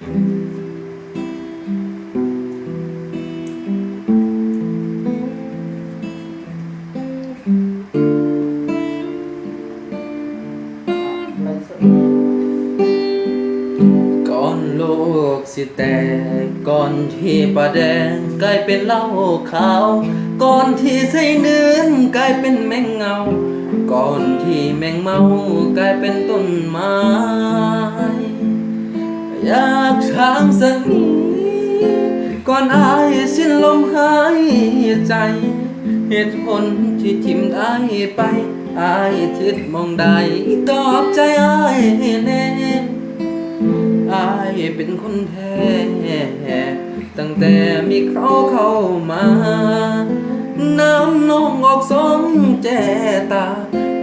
ก่อนโลกสิแตกก่อนที่ปลาแดงกลายเป็นเหล้าขาวก่อนที่ไส้เนื้อกลายเป็นแมงเงาก่อนที่แมงเมากลายเป็นต้นไม้อยากช้างสักนิดก่อนอายสิ้นลมหายใจเหตุผลที่ทิมได้ไปอายทิดมองใดตอบใจอายแน่อายเป็นคนแท้ตั้งแต่มีเขาเข้ามาน้ำนองออกสองแจตา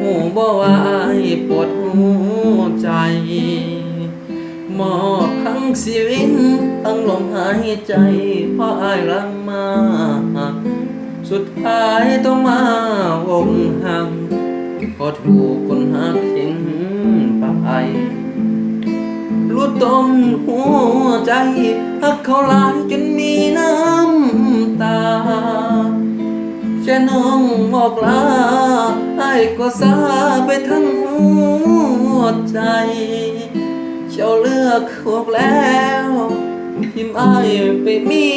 หูบ่ว่าอายปวดหัวใจมอบทั้งชีวิตทั้งลมหายใจเพราะอายรักมาสุดท้ายต้องมาอกหักเพราะถูกคนหักทิ้งไปรู้ต้นหัวใจหักเขาหลายจนมีน้ำตาแค่น้องบอกลาไอ้ก็สาไปทั้งหัวใจเจ้าเลือกพวกแล้วทิมอ้ายไปมี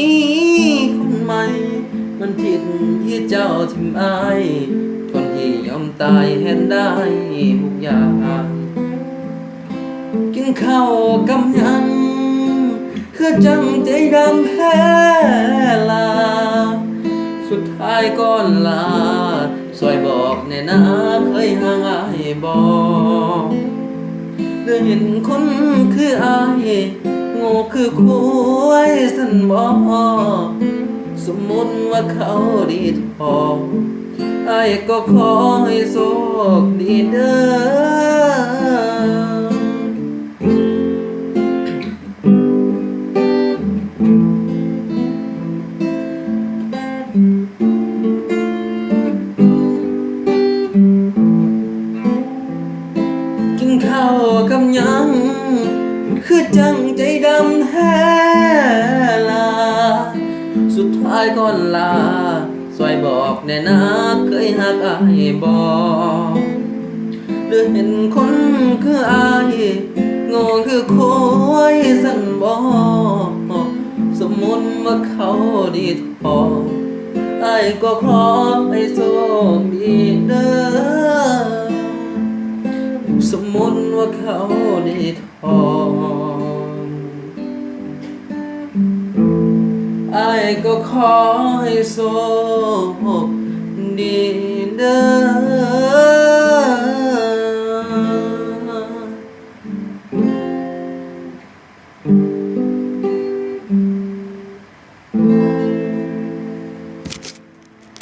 คนใหม่มันผิดที่เจ้าทิมอ้ายคนที่ยอมตายเห็นได้ทุกอย่างกินข้าวกำยังคือจังใจดำแพ้ลาสุดท้ายก่อนลาซอยบอกแน่นะเคยห่างอายบอกได้เห็นคนคืออายโง่คือคุยสันบอกสมมุติว่าเขาดีพออายก็ขอให้โชคดีเด้อกินข้าวกับยังคือจังใจดำแท้ลาสุดท้ายก่อนลาซอยบอกแน่นะเคยหักอายบอกหรือเห็นคนคืออายโง่คือโคยสั่นบอกสมมุติว่าเขาดีพออายก็ขอให้โชคดีเด้อสมมุติว่าเขาดีพออายก็ขอให้โชคดีเด้อ